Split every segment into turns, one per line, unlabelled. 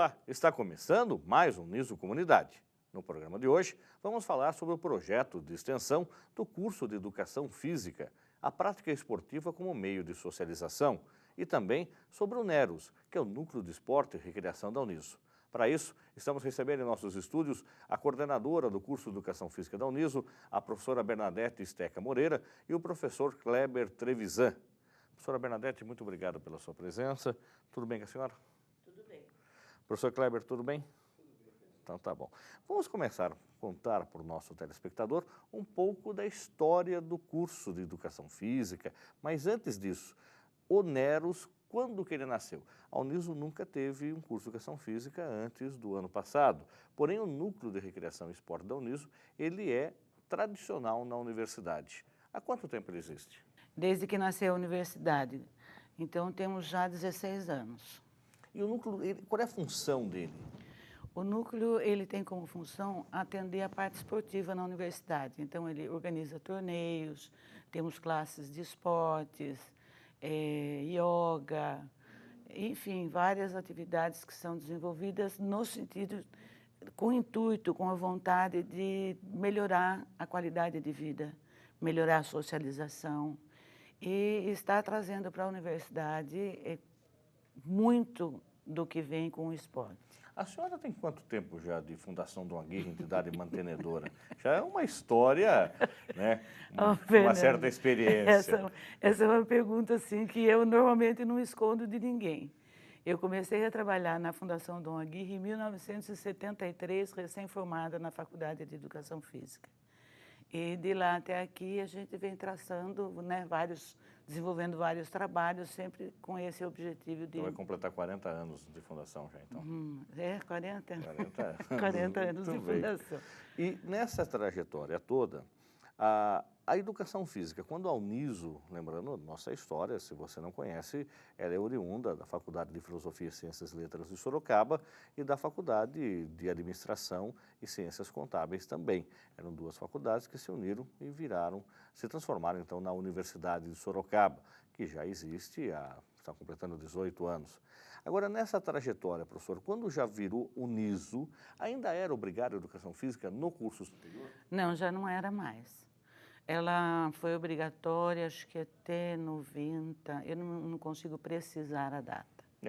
Olá, está começando mais um Niso Comunidade. No programa de hoje, vamos falar sobre o projeto de extensão do curso de Educação Física, a prática esportiva como meio de socialização, e também sobre o NEROS, que é o Núcleo de Esporte e Recreação da Uniso. Para isso, estamos recebendo em nossos estúdios a coordenadora do curso de Educação Física da Uniso, a professora Bernadette Steca Moreira e o professor Kleber Trevisan. Professora Bernadette, muito obrigado pela sua presença. Tudo bem com a senhora?
Tudo bem.
Professor Kleber, tudo bem? Então tá bom. Vamos começar a contar para o nosso telespectador um pouco da história do curso de Educação Física, mas antes disso, o NEROS, quando que ele nasceu? A Uniso nunca teve um curso de Educação Física antes do ano passado, porém o Núcleo de Recreação e Esporte da Uniso, ele é tradicional na universidade. Há quanto tempo ele existe?
Desde que nasceu a universidade. Então, temos já 16 anos.
E o núcleo, qual é a função dele?
O núcleo, ele tem como função atender a parte esportiva na universidade. Então, ele organiza torneios, temos classes de esportes, yoga, enfim, várias atividades que são desenvolvidas no sentido, com o intuito, com a vontade de melhorar a qualidade de vida, melhorar a socialização e está trazendo para a universidade muito do que vem com o esporte.
A senhora tem quanto tempo já de Fundação Dom Aguirre, entidade mantenedora? Já é uma história, né? Uma certa experiência.
Essa é uma pergunta assim, que eu normalmente não escondo de ninguém. Eu comecei a trabalhar na Fundação Dom Aguirre em 1973, recém-formada na Faculdade de Educação Física. E de lá até aqui a gente vem traçando, né, desenvolvendo vários trabalhos, sempre com esse objetivo de...
Então vai completar 40 anos de fundação já, então.
40?
40 anos.
40 anos de
Muito bem.
fundação.
E nessa trajetória toda, a educação física, quando a Uniso, lembrando nossa história, se você não conhece, ela é oriunda da Faculdade de Filosofia, Ciências e Letras de Sorocaba e da Faculdade de Administração e Ciências Contábeis também. Eram duas faculdades que se uniram e se transformaram então na Universidade de Sorocaba, que já existe, está completando 18 anos. Agora, nessa trajetória, professor, quando já virou Uniso, ainda era obrigada a educação física no curso superior?
Não, já não era mais. Ela foi obrigatória, acho que até 90, eu não consigo precisar a data.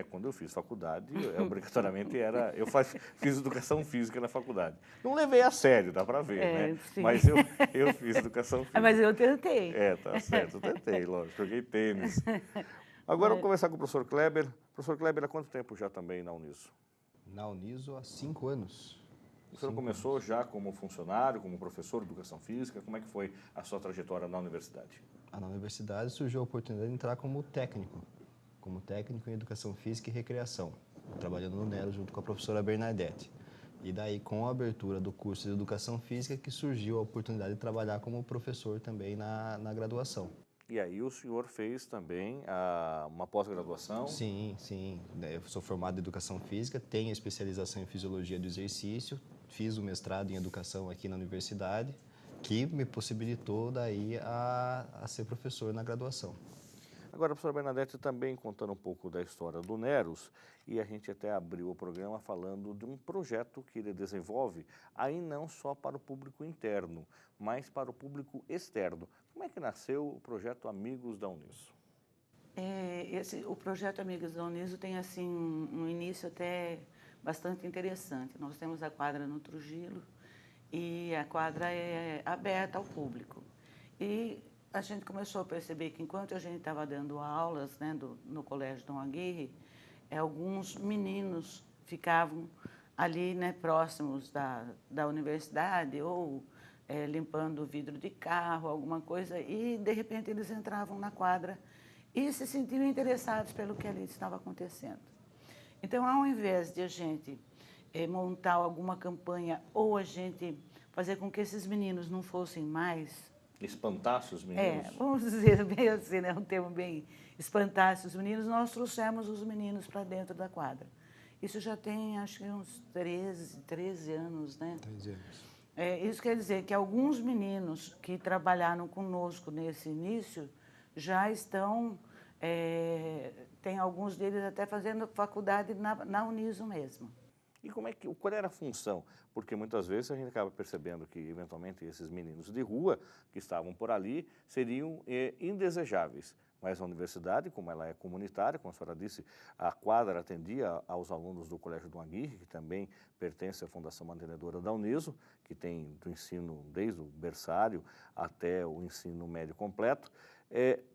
Quando eu fiz faculdade, obrigatoriamente era... Eu fiz educação física na faculdade. Não levei a sério, dá para ver, né?
Sim.
Mas eu fiz educação física.
Mas eu tentei.
Tá certo, eu tentei, lógico, joguei tênis. Agora vamos conversar com o professor Kleber. Professor Kleber, há quanto tempo já também na Uniso?
Na Uniso há 5 anos.
O senhor começou já como funcionário, como professor de educação física. Como é que foi a sua trajetória na universidade?
Na universidade surgiu a oportunidade de entrar como técnico em educação física e recreação, trabalhando no NEROS junto com a professora Bernadette. E daí, com a abertura do curso de educação física, que surgiu a oportunidade de trabalhar como professor também na graduação.
E aí o senhor fez também uma pós-graduação?
Sim. Eu sou formado em educação física, tenho especialização em fisiologia do exercício, fiz o mestrado em educação aqui na universidade, que me possibilitou daí a ser professor na graduação.
Agora, a professora Bernadette também contando um pouco da história do NEROS, e a gente até abriu o programa falando de um projeto que ele desenvolve, aí não só para o público interno, mas para o público externo. Como é que nasceu o projeto Amigos da Uniso?
O projeto Amigos da Uniso tem assim um início até bastante interessante. Nós temos a quadra no Trujillo e a quadra é aberta ao público. E a gente começou a perceber que enquanto a gente estava dando aulas, né, no Colégio Dom Aguirre, alguns meninos ficavam ali, né, próximos da universidade ou limpando o vidro de carro, alguma coisa, e de repente eles entravam na quadra e se sentiam interessados pelo que ali estava acontecendo. Então, ao invés de a gente montar alguma campanha ou a gente fazer com que esses meninos não fossem mais...
Espantasse os meninos?
Vamos dizer bem assim, né, um termo bem... Espantasse os meninos, nós trouxemos os meninos para dentro da quadra. Isso já tem, acho que uns 13 anos, né? 13 anos. Isso quer dizer que alguns meninos que trabalharam conosco nesse início já estão, tem alguns deles até fazendo faculdade na Uniso mesmo.
E qual era a função? Porque muitas vezes a gente acaba percebendo que, eventualmente, esses meninos de rua que estavam por ali seriam indesejáveis. Mas a universidade, como ela é comunitária, como a senhora disse, a quadra atendia aos alunos do Colégio Dom Aguirre, que também pertence à Fundação Mantenedora da Uniso, que tem do ensino desde o berçário até o ensino médio completo,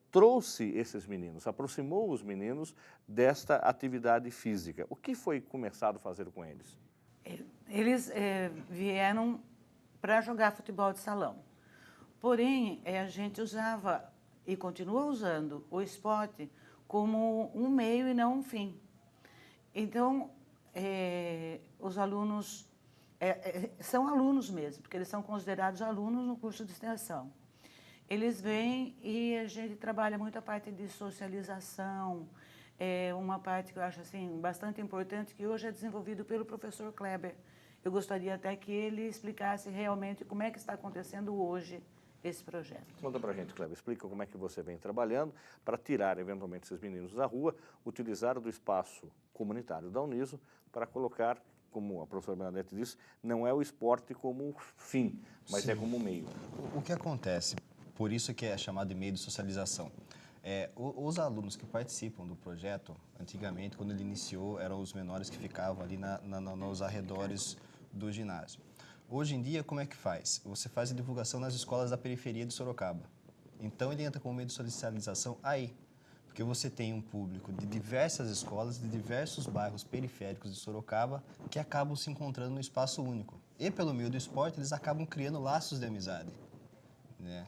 trouxe esses meninos, aproximou os meninos desta atividade física. O que foi começado a fazer com eles?
Eles vieram para jogar futebol de salão. Porém, a gente usava e continua usando o esporte como um meio e não um fim. Então, os alunos são alunos mesmo, porque eles são considerados alunos no curso de extensão. Eles vêm e a gente trabalha muito a parte de socialização, uma parte que eu acho assim, bastante importante, que hoje é desenvolvido pelo professor Kleber. Eu gostaria até que ele explicasse realmente como é que está acontecendo hoje esse projeto.
Conta pra gente, Kleber, explica como é que você vem trabalhando para tirar, eventualmente, esses meninos da rua, utilizar do espaço comunitário da Uniso para colocar, como a professora Bernadette disse, não é o esporte como fim, mas
Sim.
é como meio.
O que acontece, por isso que é chamado de meio de socialização, os alunos que participam do projeto, antigamente, quando ele iniciou, eram os menores que ficavam ali nos arredores do ginásio. Hoje em dia, como é que faz? Você faz a divulgação nas escolas da periferia de Sorocaba. Então, ele entra como meio de socialização aí, porque você tem um público de diversas escolas, de diversos bairros periféricos de Sorocaba, que acabam se encontrando no espaço único. E, pelo meio do esporte, eles acabam criando laços de amizade, né?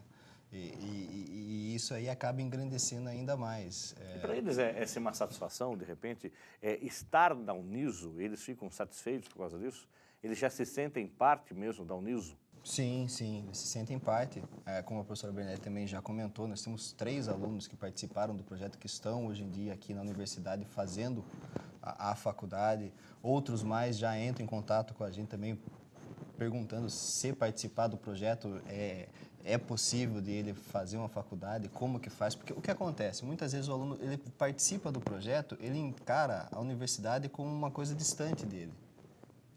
E isso aí acaba engrandecendo ainda mais.
E para eles é ser uma satisfação, de repente, estar na Uniso, eles ficam satisfeitos por causa disso? Eles já se sentem parte mesmo da Uniso?
Sim, sim, eles se sentem parte. Como a professora Bernadette também já comentou, nós temos 3 alunos que participaram do projeto que estão hoje em dia aqui na universidade fazendo a faculdade. Outros mais já entram em contato com a gente também perguntando se participar do projeto é possível de ele fazer uma faculdade, como que faz, porque o que acontece, muitas vezes o aluno ele participa do projeto, ele encara a universidade como uma coisa distante dele.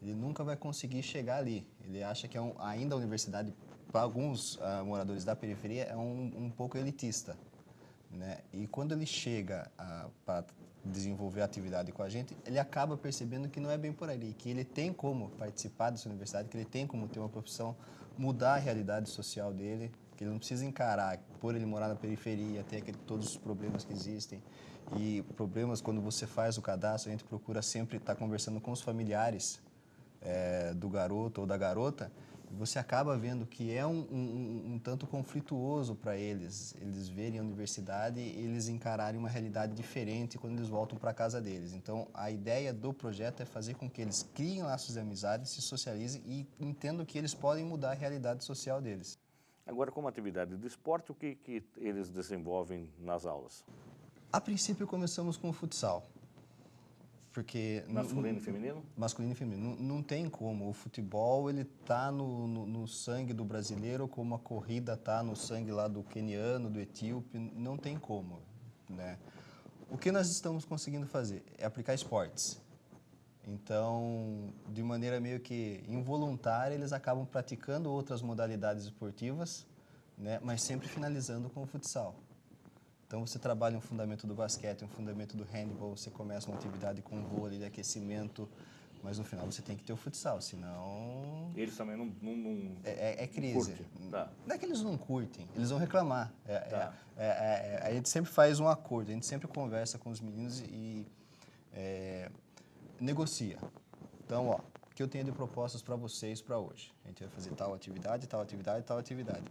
Ele nunca vai conseguir chegar ali. Ele acha que ainda a universidade, para alguns moradores da periferia, é um pouco elitista, né? E quando ele chega para desenvolver a atividade com a gente, ele acaba percebendo que não é bem por ali, que ele tem como participar dessa universidade, que ele tem como ter uma profissão, mudar a realidade social dele, que ele não precisa encarar, por ele morar na periferia, ter todos os problemas que existem. E problemas, quando você faz o cadastro, a gente procura sempre estar conversando com os familiares do garoto ou da garota, e você acaba vendo que é um tanto conflituoso para eles verem a universidade e eles encararem uma realidade diferente quando eles voltam para a casa deles. Então, a ideia do projeto é fazer com que eles criem laços de amizade, se socializem e entendam que eles podem mudar a realidade social deles.
Agora, como atividade de esporte, o que eles desenvolvem nas aulas?
A princípio, começamos com o futsal. Porque
masculino e feminino?
Masculino e feminino. Não tem como. O futebol, ele tá no sangue do brasileiro, como a corrida tá no sangue lá do queniano, do etíope. Não tem como, né? O que nós estamos conseguindo fazer é aplicar esportes. Então, de maneira meio que involuntária, eles acabam praticando outras modalidades esportivas, né? Mas sempre finalizando com o futsal. Então, você trabalha um fundamento do basquete, um fundamento do handball, você começa uma atividade com vôlei, de aquecimento, mas no final você tem que ter o futsal, senão...
Eles também não
É crise.
Tá.
Não é que eles não curtem, eles vão reclamar.
Tá.
A gente sempre faz um acordo, a gente sempre conversa com os meninos e negocia. Então, ó, o que eu tenho de propostas para vocês para hoje? A gente vai fazer tal atividade, tal atividade, tal atividade.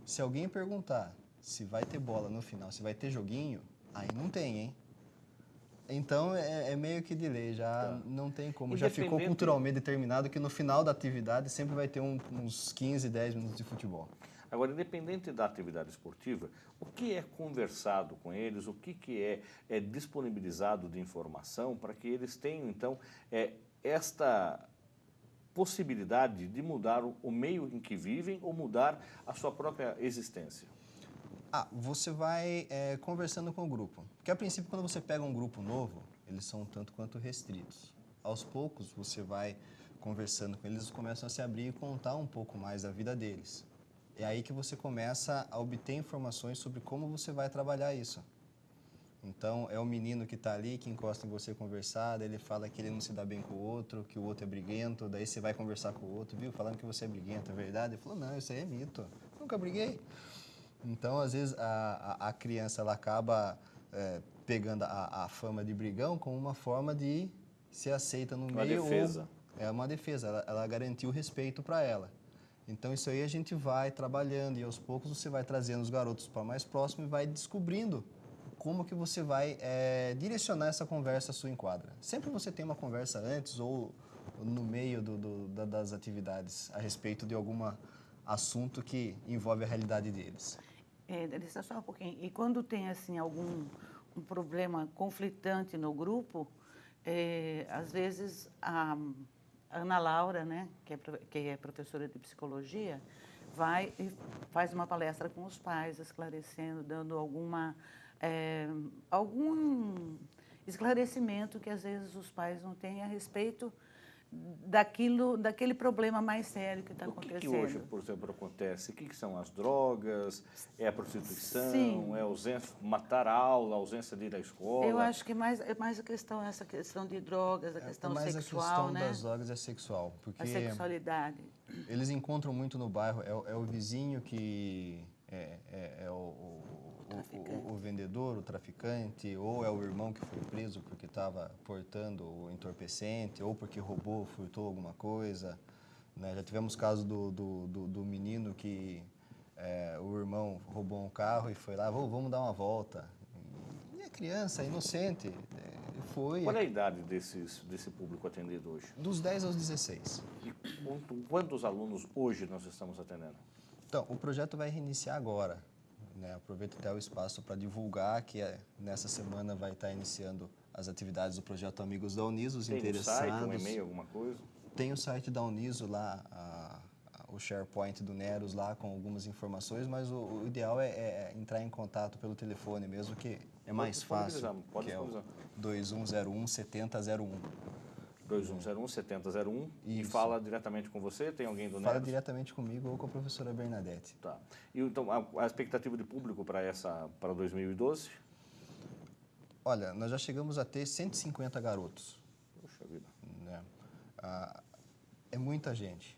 Se alguém perguntar se vai ter bola no final, se vai ter joguinho, aí não tem, hein? Então, é meio que de lei, já não tem como. Já ficou culturalmente determinado que no final da atividade sempre vai ter uns 15, 10 minutos de futebol.
Agora, independente da atividade esportiva, o que é conversado com eles, o que é disponibilizado de informação para que eles tenham, então, esta possibilidade de mudar o meio em que vivem ou mudar a sua própria existência?
Você vai conversando com o grupo. Porque, a princípio, quando você pega um grupo novo, eles são um tanto quanto restritos. aos poucos você vai conversando com eles, eles começam a se abrir e contar um pouco mais da vida deles. É aí que você começa a obter informações sobre como você vai trabalhar isso. Então, é o menino que está ali, que encosta em você conversar, daí ele fala que ele não se dá bem com o outro, que o outro é briguento, daí você vai conversar com o outro, viu, falando que você é briguento, é verdade? Ele falou, não, isso aí é mito, nunca briguei. Então, às vezes, a criança ela acaba pegando a fama de brigão como uma forma de ser aceita no meio.
Uma defesa.
É uma defesa, ela garantiu respeito para ela. Então, isso aí a gente vai trabalhando e aos poucos você vai trazendo os garotos para mais próximo e vai descobrindo como que você vai direcionar essa conversa à sua enquadra. Sempre você tem uma conversa antes ou no meio das atividades a respeito de algum assunto que envolve a realidade deles.
Deixa só um pouquinho. E quando tem assim algum um problema conflitante no grupo, às vezes a Ana Laura, né, que é professora de psicologia, vai e faz uma palestra com os pais, esclarecendo, dando algum esclarecimento que às vezes os pais não têm a respeito daquele problema mais sério que está acontecendo.
O que hoje, por exemplo, acontece? O que são as drogas? É a prostituição?
Sim.
É a ausência, matar a aula, a ausência de ir à escola?
Eu acho que é mais a questão, essa questão de drogas, a questão
mais
sexual,
a questão
né?
das drogas é sexual, porque
A sexualidade.
eles encontram muito no bairro, é o vizinho que é o vendedor, o traficante, ou é o irmão que foi preso porque estava portando o entorpecente, ou porque roubou, furtou alguma coisa. Né? Já tivemos caso do menino que o irmão roubou um carro e foi lá, vamos dar uma volta. E a criança, inocente, foi...
Qual é a idade desse público atendido hoje?
Dos 10 aos 16.
E quantos alunos hoje nós estamos atendendo?
Então, o projeto vai reiniciar agora. Né? Aproveito até o espaço para divulgar que nessa semana vai estar iniciando as atividades do projeto Amigos da Uniso, os interessados.
Tem um site, um e-mail, alguma coisa?
Tem o site da Uniso lá, o SharePoint do Neros lá com algumas informações, mas o ideal é entrar em contato pelo telefone mesmo, que é mais fácil, que é o 2101-7001.
2101-7001 e fala diretamente com você? Tem alguém do Neros?
Fala diretamente comigo ou com a professora Bernadette.
Tá. E então, a expectativa de público para 2012?
Olha, nós já chegamos a ter 150 garotos.
Poxa vida.
Né? É muita gente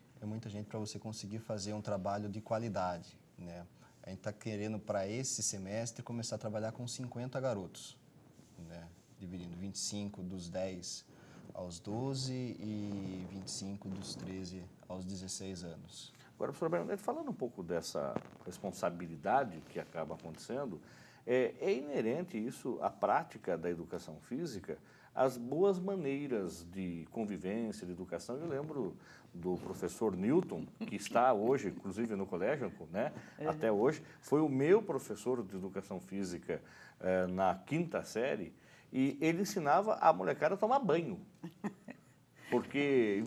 para você conseguir fazer um trabalho de qualidade. Né? A gente está querendo, para esse semestre, começar a trabalhar com 50 garotos, né? Dividindo 25 dos 10 aos 12 e 25 dos 13 aos 16 anos.
Agora, professora Bernadette, falando um pouco dessa responsabilidade que acaba acontecendo, é inerente isso à prática da educação física, as boas maneiras de convivência, de educação. Eu lembro do professor Newton, que está hoje, inclusive, no colégio, né? Até hoje, foi o meu professor de educação física na 5ª série, e ele ensinava a molecada a tomar banho. Porque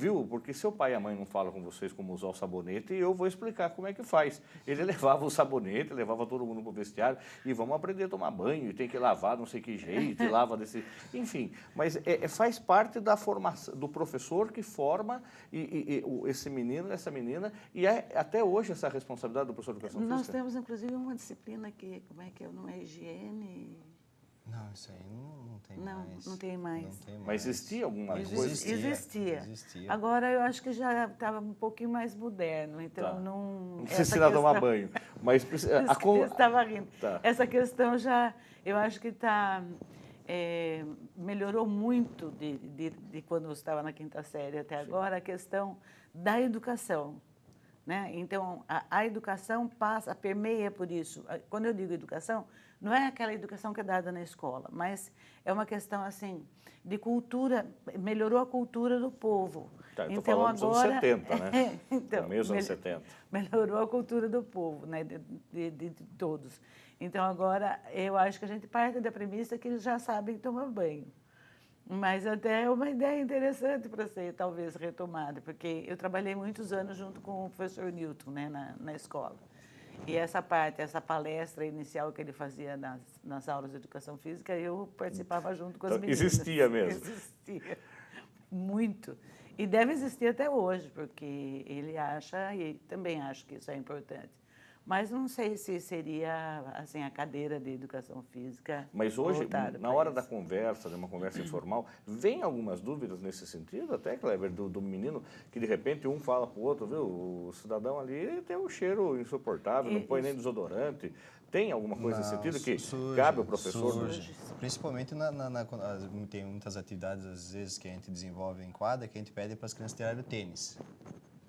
se o pai e a mãe não falam com vocês como usar o sabonete, eu vou explicar como é que faz. Ele levava o sabonete, levava todo mundo para o vestiário e vamos aprender a tomar banho, e tem que lavar não sei que jeito, e lava desse... Enfim, mas faz parte da formação do professor que forma esse menino, essa menina, e até hoje essa responsabilidade do professor de educação física.
Nós temos, inclusive, uma disciplina que, como é que é? Não é higiene...
Não, isso aí não tem mais.
Não tem mais.
Não tem mais.
Mas existia alguma coisa?
Existia. Agora, eu acho que já estava um pouquinho mais moderno, então não
precisa ensinar a tomar banho. Mas
estava rindo.
Tá.
Essa questão já, eu acho que melhorou muito de quando você estava na 5ª série até agora, a questão da educação. Né? Então, a educação permeia por isso. Quando eu digo educação, não é aquela educação que é dada na escola, mas é uma questão assim de cultura, melhorou a cultura do povo.
Tá,
então
falando dos
agora,
anos 70, né?
Então,
Meio dos anos 70.
Melhorou a cultura do povo, né? de todos. Então agora eu acho que a gente parte da premissa que eles já sabem tomar banho. Mas até é uma ideia interessante para ser, talvez, retomada, porque eu trabalhei muitos anos junto com o professor Newton, né, na escola. E essa palestra inicial que ele fazia nas aulas de educação física, eu participava junto com as meninas.
Existia mesmo.
Existia. muito. E deve existir até hoje, porque ele acha, e também acho que isso é importante. Mas não sei se seria assim a cadeira de educação física.
Mas hoje,
voltada
na
para
hora
isso.
da conversa, de uma conversa informal, vem algumas dúvidas nesse sentido, até, Kleber, do menino, que de repente um fala para o outro, viu, o cidadão ali tem um cheiro insuportável, não põe nem desodorante. Tem alguma coisa nesse sentido que cabe ao professor?
Surge. Principalmente quando tem muitas atividades, às vezes, que a gente desenvolve em quadra, que a gente pede para as crianças tirarem o tênis.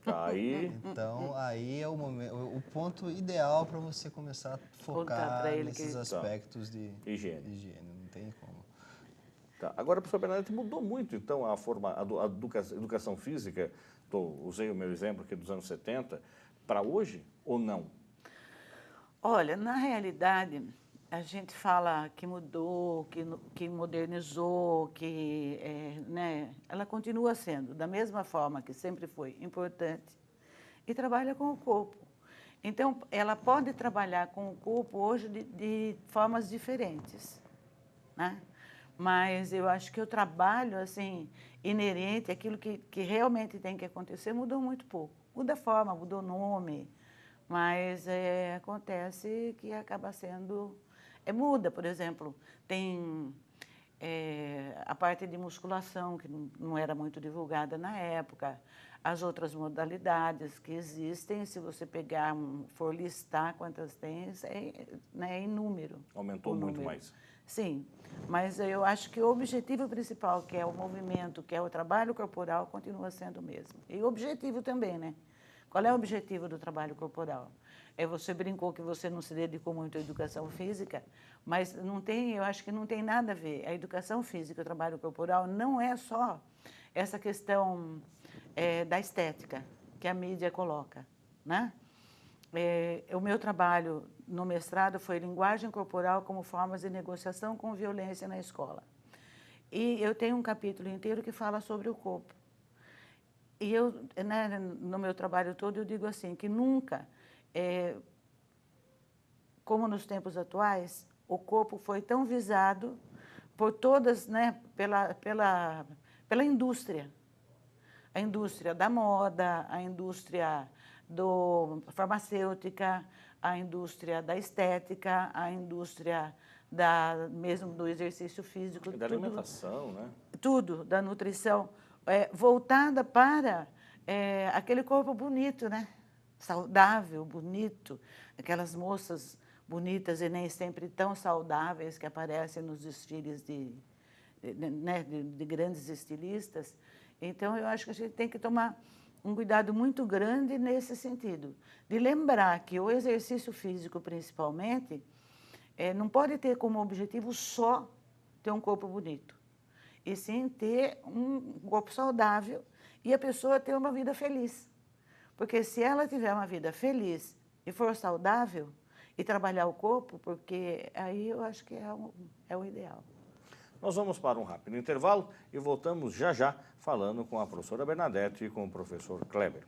Aí,
Então, aí é o momento, o ponto ideal para você começar a focar
pra ele
nesses
que-
aspectos de
higiene.
não tem como.
Tá. Agora, professor Bernadette, mudou muito, então, a educação física, usei o meu exemplo aqui dos anos 70, para hoje ou não?
Olha, na realidade, a gente fala que mudou, que modernizou, que né, ela continua sendo, da mesma forma que sempre foi importante, e trabalha com o corpo. Então, ela pode trabalhar com o corpo hoje de formas diferentes, né? Mas eu acho que o trabalho, assim, inerente, aquilo que realmente tem que acontecer, mudou muito pouco. Muda a forma, mudou o nome, mas acontece que acaba sendo... muda, por exemplo, tem a parte de musculação, que não era muito divulgada na época, as outras modalidades que existem, se você pegar, for listar quantas tem, é inúmero.
Aumentou
o
muito
número.
mais.
Sim, mas eu acho que o objetivo principal, que é o movimento, que é o trabalho corporal, continua sendo o mesmo. E o objetivo também, né? Qual é o objetivo do trabalho corporal? Você brincou que você não se dedicou muito à educação física, mas não tem, eu acho que não tem nada a ver. A educação física, o trabalho corporal, não é só essa questão da estética que a mídia coloca, né? O meu trabalho no mestrado foi linguagem corporal como formas de negociação com violência na escola. E eu tenho um capítulo inteiro que fala sobre o corpo. E eu, né, no meu trabalho todo, eu digo assim, que nunca, como nos tempos atuais, o corpo foi tão visado por todas, né, pela indústria. A indústria da moda, a indústria farmacêutica, a indústria da estética, a indústria mesmo do exercício físico.
E da alimentação, né?
Tudo, da nutrição, voltada para aquele corpo bonito, né? Saudável, bonito, aquelas moças bonitas e nem sempre tão saudáveis que aparecem nos desfiles de grandes estilistas. Então, eu acho que a gente tem que tomar um cuidado muito grande nesse sentido, de lembrar que o exercício físico, principalmente, não pode ter como objetivo só ter um corpo bonito, e sim ter um corpo saudável e a pessoa ter uma vida feliz. Porque se ela tiver uma vida feliz e for saudável e trabalhar o corpo, porque aí eu acho que é o ideal.
Nós vamos para um rápido intervalo e voltamos já já falando com a professora Bernadette e com o professor Kleber.